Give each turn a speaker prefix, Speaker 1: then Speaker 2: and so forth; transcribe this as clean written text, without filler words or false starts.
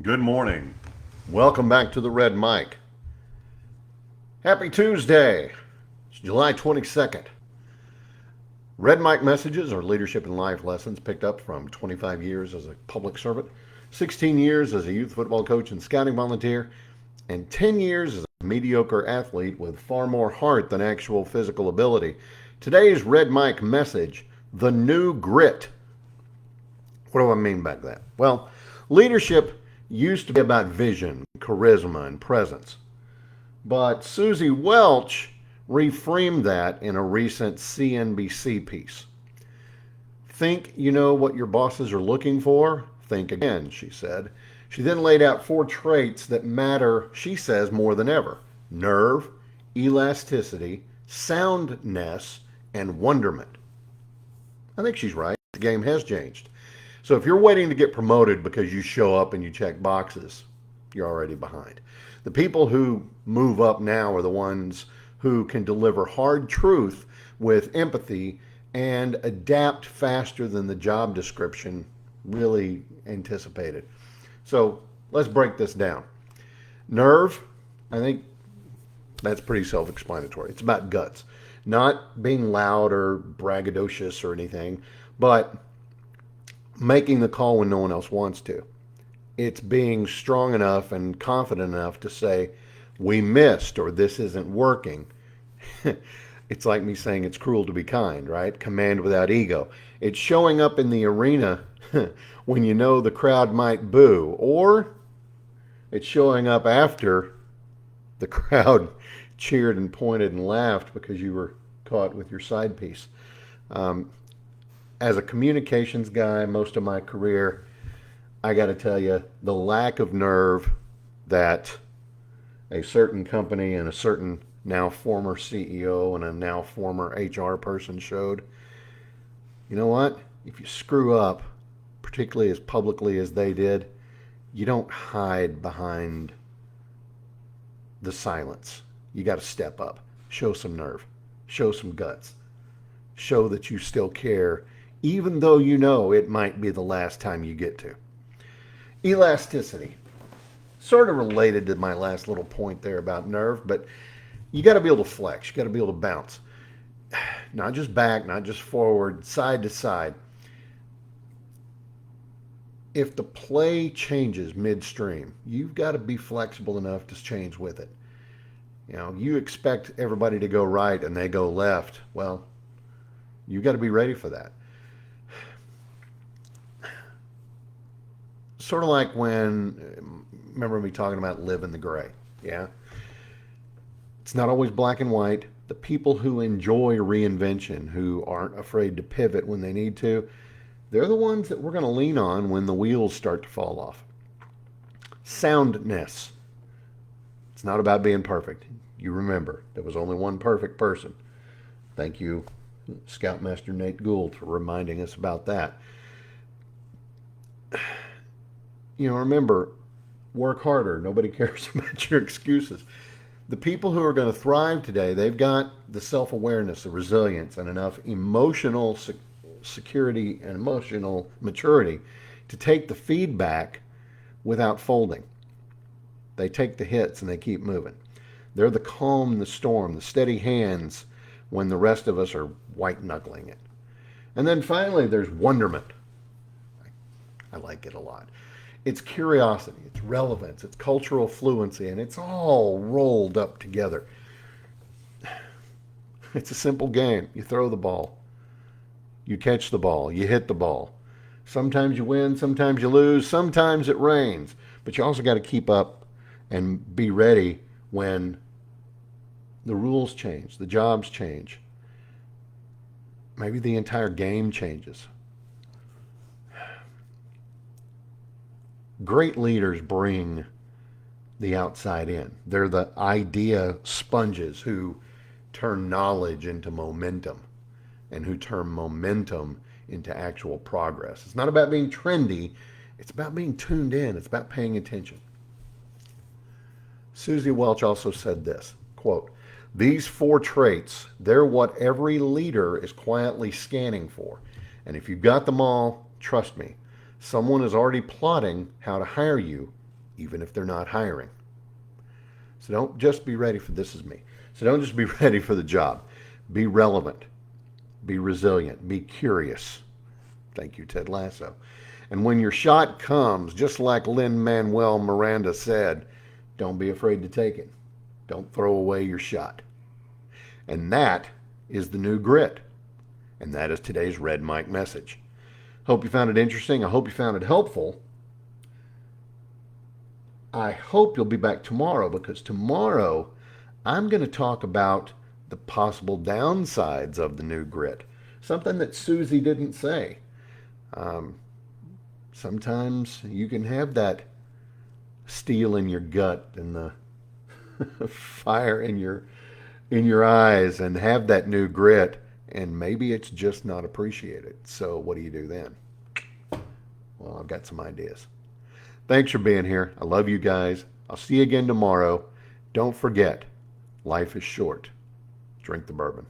Speaker 1: Good morning. Welcome back to the Red Mic. Happy Tuesday. It's July 22nd. Red Mic messages are leadership and life lessons picked up from 25 years as a public servant, 16 years as a youth football coach and scouting volunteer, and 10 years as a mediocre athlete with far more heart than actual physical ability. Today's Red Mic message: the new grit. What do I mean by that? Well, leadership used to be about vision, charisma, and presence. But Susie Welch reframed that in a recent CNBC piece. Think you know what your bosses are looking for? Think again, she said. She then laid out four traits that matter, she says, more than ever: nerve, elasticity, soundness, and wonderment. I think she's right. The game has changed. So if you're waiting to get promoted because you show up and you check boxes, you're already behind. The people who move up now are the ones who can deliver hard truth with empathy and adapt faster than the job description really anticipated. So let's break this down. Nerve, I think that's pretty self explanatory. It's about guts, not being loud or braggadocious or anything, but making the call when no one else wants to. It's being strong enough and confident enough to say, we missed, or this isn't working. It's like me saying it's cruel to be kind, right? Command without ego. It's showing up in the arena when you know the crowd might boo, or it's showing up after the crowd cheered and pointed and laughed because you were caught with your side piece. Um, as a communications guy, most of my career, I got to tell you, the lack of nerve that a certain company and a certain now former CEO and a now former HR person showed, you know what? If you screw up, particularly as publicly as they did, you don't hide behind the silence. You got to step up, show some nerve, show some guts, show that you still care, even though you know it might be the last time you get to. Elasticity. Sort of related to my last little point there about nerve, but you got to be able to flex. You got to be able to bounce. Not just back, not just forward, side to side. If the play changes midstream, you've got to be flexible enough to change with it. You know, you expect everybody to go right and they go left. Well, you got to be ready for that. Sort of like when, remember me talking about live in the gray? Yeah. It's not always black and white. The people who enjoy reinvention, who aren't afraid to pivot when they need to, they're the ones that we're going to lean on when the wheels start to fall off. Soundness. It's not about being perfect. You remember, there was only one perfect person. Thank you, Scoutmaster Nate Gould, for reminding us about that. You know, remember, work harder. Nobody cares about your excuses. The people who are going to thrive today, they've got the self awareness, the resilience, and enough emotional security and emotional maturity to take the feedback without folding. They take the hits and they keep moving. They're the calm in the storm, the steady hands when the rest of us are white knuckling it. And then finally, there's wonderment. I like it a lot. It's curiosity, it's relevance, it's cultural fluency, and it's all rolled up together. It's a simple game. You throw the ball, you catch the ball, you hit the ball. Sometimes you win, sometimes you lose, sometimes it rains. But you also got to keep up and be ready when the rules change, the jobs change. Maybe the entire game changes. Great leaders bring the outside in. They're the idea sponges who turn knowledge into momentum and who turn momentum into actual progress. It's not about being trendy, it's about being tuned in, it's about paying attention. Susie Welch also said this, quote, "These four traits, they're what every leader is quietly scanning for. And if you've got them all, trust me, someone is already plotting how to hire you even if they're not hiring. So don't just be ready for this is me. So don't just be ready for the job. Be relevant. Be resilient. Be curious. Thank you, Ted Lasso. And when your shot comes, just like Lin-Manuel Miranda said, don't be afraid to take it. Don't throw away your shot. And that is the new grit. And that is today's Red Mike message. Hope you found it interesting. I hope you found it helpful. I hope you'll be back tomorrow, because tomorrow I'm going to talk about the possible downsides of the new grit. Something that Susie didn't say. Sometimes you can have that steel in your gut and the fire in your eyes and have that new grit, and maybe it's just not appreciated. So what do you do then? Well, I've got some ideas. Thanks for being here. I love you guys. I'll see you again tomorrow. Don't forget, life is short. Drink the bourbon.